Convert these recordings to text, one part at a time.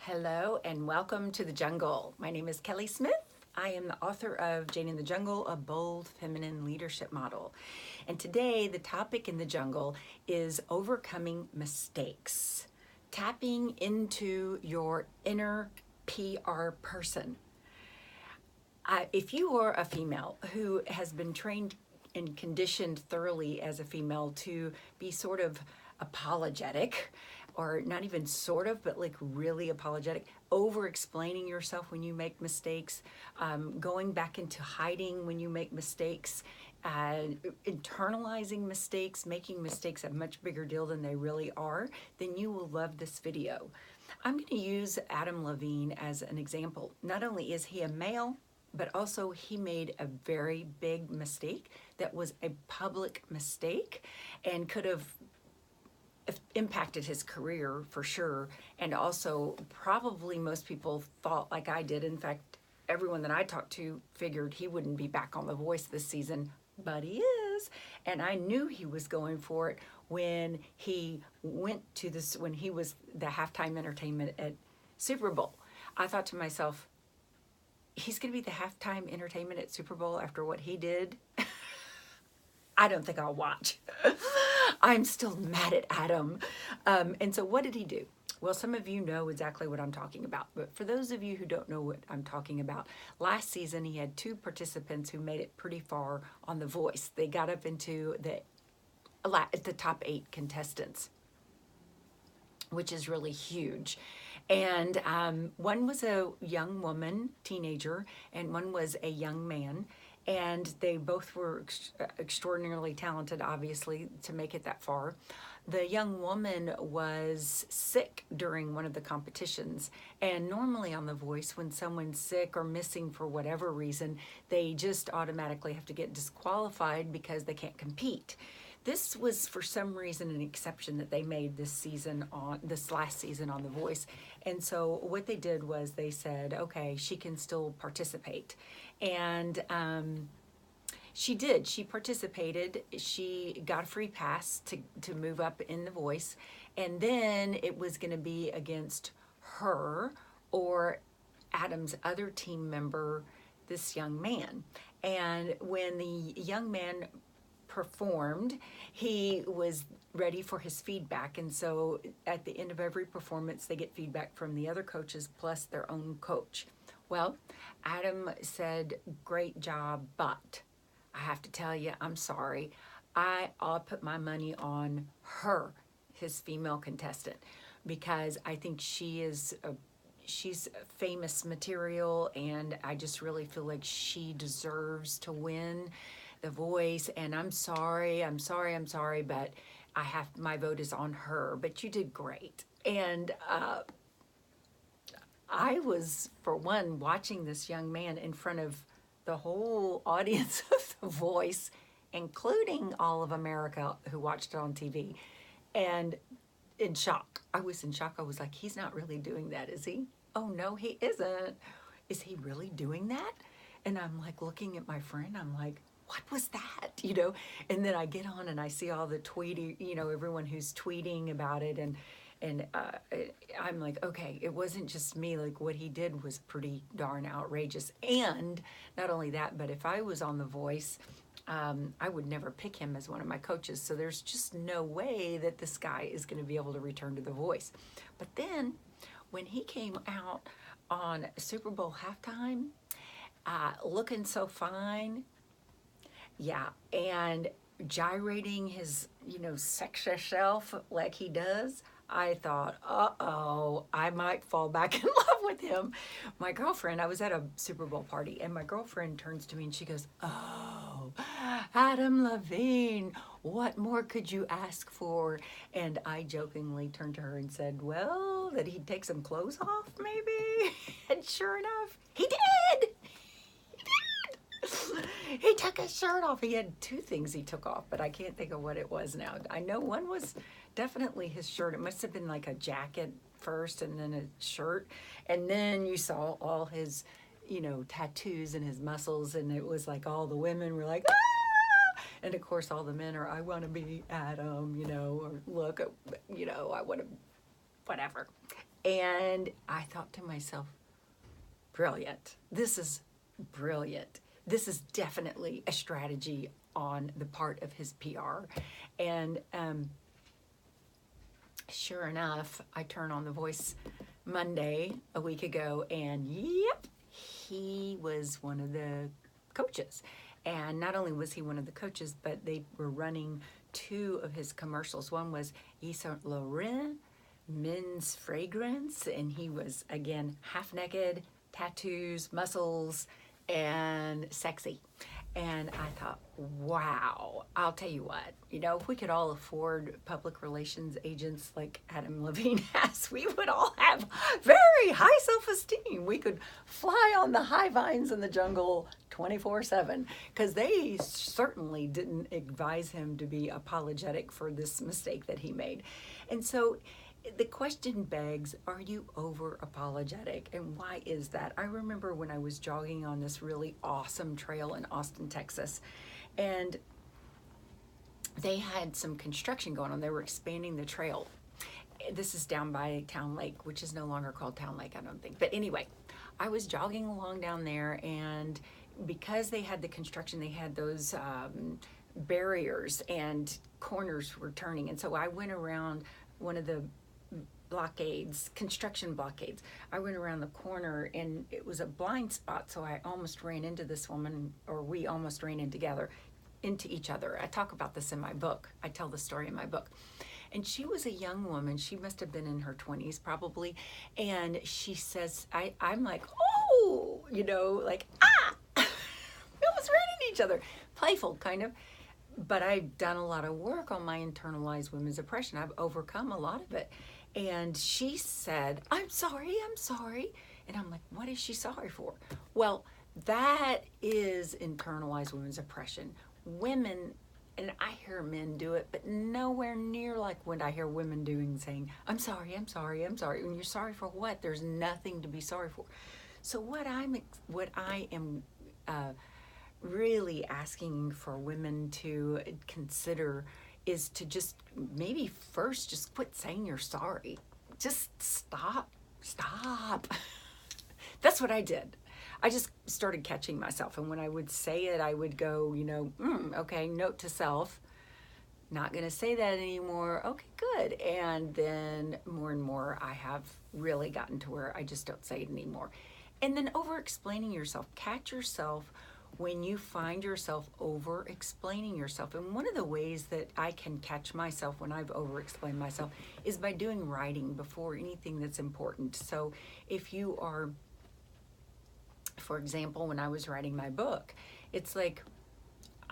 Hello and welcome to the jungle. My name is Kelly Smith. I am the author of Jane in the Jungle, a bold feminine leadership model. And today the topic in the jungle is overcoming mistakes, tapping into your inner PR person. If you are a female who has been trained and conditioned thoroughly as a female to be sort of apologetic, or not even sort of, but like really apologetic, over explaining yourself when you make mistakes, going back into hiding when you make mistakes, internalizing mistakes, making mistakes a much bigger deal than they really are, then you will love this video. I'm going to use Adam Levine as an example. Not only is he a male, but also he made a very big mistake that was a public mistake and could have impacted his career for sure. And also probably most people thought like I did. In fact, everyone that I talked to figured he wouldn't be back on The Voice this season, but he is. And I knew he was going for it when he went to this, when he was the halftime entertainment at Super Bowl. I thought to myself, he's going to be the halftime entertainment at Super Bowl after what he did. I don't think I'll watch. I'm still mad at Adam. And so what did he do? Well, some of you know exactly what I'm talking about. But for those of you who don't know what I'm talking about, last season he had two participants who made it pretty far on The Voice. They got up into the top 8 contestants, which is really huge. And one was a young woman, teenager, and one was a young man. And they both were extraordinarily talented, obviously, to make it that far. The young woman was sick during one of the competitions. And normally on The Voice, when someone's sick or missing for whatever reason, they just automatically have to get disqualified because they can't compete. This was, for some reason, an exception that they made this last season on The Voice. And so what they did was they said, okay, she can still participate. And she did. She participated. She got a free pass to move up in The Voice. And then it was going to be against her or Adam's other team member, this young man. And when the young man performed, he was ready for his feedback. And so at the end of every performance, they get feedback from the other coaches plus their own coach. Well, Adam said, great job, but I have to tell you, I'm sorry. I'll put my money on her, his female contestant, because I think she's famous material, and I just really feel like she deserves to win The Voice. And I'm sorry, but my vote is on her. But you did great. And I was, for one, watching this young man in front of the whole audience of The Voice, including all of America who watched it on TV, and in shock. I was in shock. I was like, he's not really doing that, is he? Oh, no, he isn't. Is he really doing that? And I'm like looking at my friend. I'm like, what was that? And then I get on and I see all the tweeting, everyone who's tweeting about it. And I'm like, okay, it wasn't just me. Like, what he did was pretty darn outrageous. And not only that, but if I was on The Voice, I would never pick him as one of my coaches. So there's just no way that this guy is going to be able to return to The Voice. But then when he came out on Super Bowl halftime, looking so fine, yeah, and gyrating his, sexy self like he does, I thought, uh-oh, I might fall back in love with him. My girlfriend, I was at a Super Bowl party, and my girlfriend turns to me and she goes, oh, Adam Levine, what more could you ask for? And I jokingly turned to her and said, well, that he'd take some clothes off, maybe? And sure enough, he did! He took his shirt off. He had 2 things he took off, but I can't think of what it was now. I know one was definitely his shirt. It must have been like a jacket first and then a shirt. And then you saw all his, tattoos and his muscles. And it was like all the women were like, ah! And of course all the men are, I want to be Adam, or look, I want to whatever. And I thought to myself, brilliant. This is brilliant. This is definitely a strategy on the part of his PR. And sure enough, I turn on The Voice Monday a week ago, and yep, he was one of the coaches. And not only was he one of the coaches, but they were running two of his commercials. One was Yves Saint Laurent men's fragrance, and he was, again, half naked, tattoos, muscles, and sexy. And I thought, wow, I'll tell you what, if we could all afford public relations agents like Adam Levine has, we would all have very high self-esteem. We could fly on the high vines in the jungle 24/7, because they certainly didn't advise him to be apologetic for this mistake that he made. And so the question begs, are you over apologetic, and why is that? I remember when I was jogging on this really awesome trail in Austin, Texas, and they had some construction going on. They were expanding the trail. This is down by Town Lake, which is no longer called Town Lake, I don't think. But anyway, I was jogging along down there, and because they had the construction, they had those barriers, and corners were turning. And so I went around one of the construction blockades. I went around the corner, and it was a blind spot, so I almost ran into this woman, or we almost ran into each other. I talk about this in my book. I tell the story in my book. And she was a young woman. She must have been in her 20s probably. And she says, I'm like, oh, like, ah! We almost ran into each other. Playful, kind of. But I've done a lot of work on my internalized women's oppression. I've overcome a lot of it. And she said, I'm sorry. And I'm like, what is she sorry for? Well, that is internalized women's oppression. Women, and I hear men do it, but nowhere near like what I hear women doing, saying, I'm sorry. When you're sorry for what? There's nothing to be sorry for. So what I am really asking for women to consider is to just maybe first just quit saying you're sorry. Just stop. That's what I did. I just started catching myself, and when I would say it, I would go, okay, note to self, not gonna say that anymore. Okay, good. And then more and more, I have really gotten to where I just don't say it anymore. And then over-explaining yourself. Catch yourself when you find yourself over-explaining yourself. And one of the ways that I can catch myself when I've over-explained myself is by doing writing before anything that's important. So if you are, for example, when I was writing my book, it's like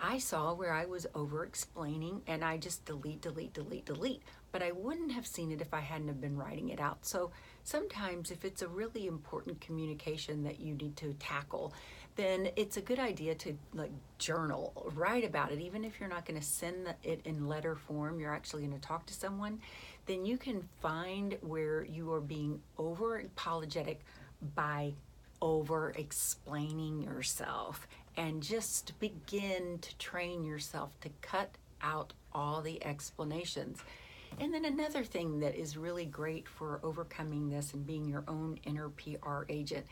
I saw where I was over-explaining, and I just delete. But I wouldn't have seen it if I hadn't have been writing it out. So sometimes if it's a really important communication that you need to tackle, then it's a good idea to journal, write about it. Even if you're not going to send it in letter form, you're actually going to talk to someone, then you can find where you are being over apologetic by over explaining yourself, and just begin to train yourself to cut out all the explanations. And then another thing that is really great for overcoming this and being your own inner PR agent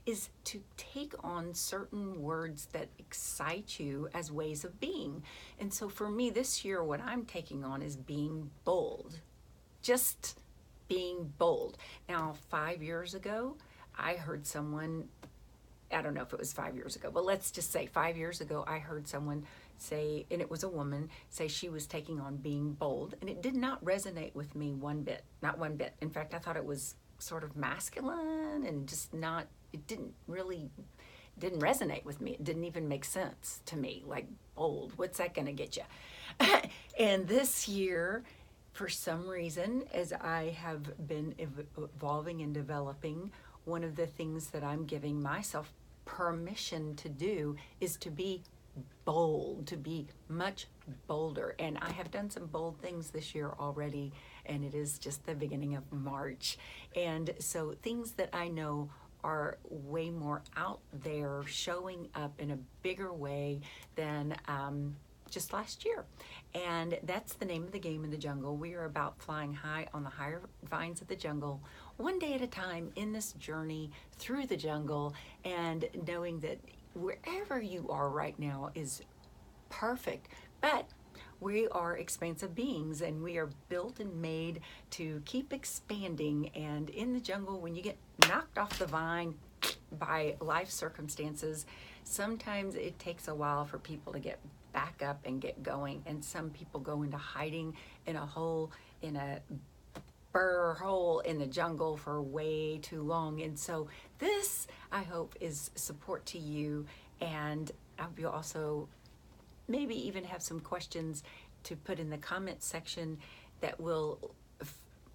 is to take on certain words that excite you as ways of being. And so for me this year, what I'm taking on is being bold. Just being bold. Now, 5 years ago, I heard someone, I don't know if it was 5 years ago, but let's just say 5 years ago, I heard someone say, and it was a woman, say she was taking on being bold, and it did not resonate with me one bit, not one bit. In fact, I thought it was sort of masculine and just not, it didn't resonate with me. It didn't even make sense to me, like bold, what's that gonna get you? And this year, for some reason, as I have been evolving and developing, one of the things that I'm giving myself permission to do is to be bold, to be much bolder. And I have done some bold things this year already, and it is just the beginning of March. And so things that I know are way more out there, showing up in a bigger way than just last year. And that's the name of the game in the jungle. We are about flying high on the higher vines of the jungle, one day at a time in this journey through the jungle, and knowing that wherever you are right now is perfect. But we are expansive beings, and we are built and made to keep expanding. And in the jungle, when you get knocked off the vine by life circumstances, sometimes it takes a while for people to get back up and get going. And some people go into hiding in a hole, in a burr hole in the jungle for way too long. And so this, I hope, is support to you. And I hope you'll also maybe even have some questions to put in the comment section that will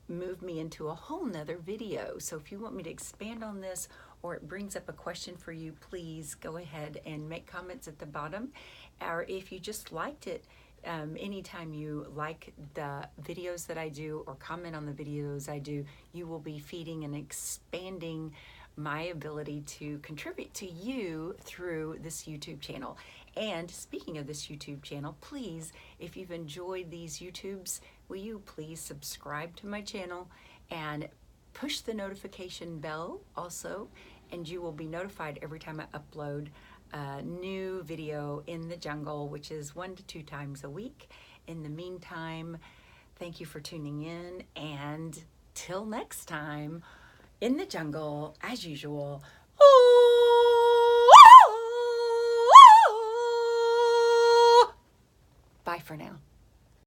move me into a whole nother video. So if you want me to expand on this, or it brings up a question for you, please go ahead and make comments at the bottom. Or if you just liked it, anytime you like the videos that I do or comment on the videos I do, you will be feeding and expanding my ability to contribute to you through this YouTube channel. And speaking of this YouTube channel, please, if you've enjoyed these YouTubes, will you please subscribe to my channel and push the notification bell also, and you will be notified every time I upload a new video in the jungle, which is 1 to 2 times a week. In the meantime, thank you for tuning in, and till next time, in the jungle, as usual. Bye for now.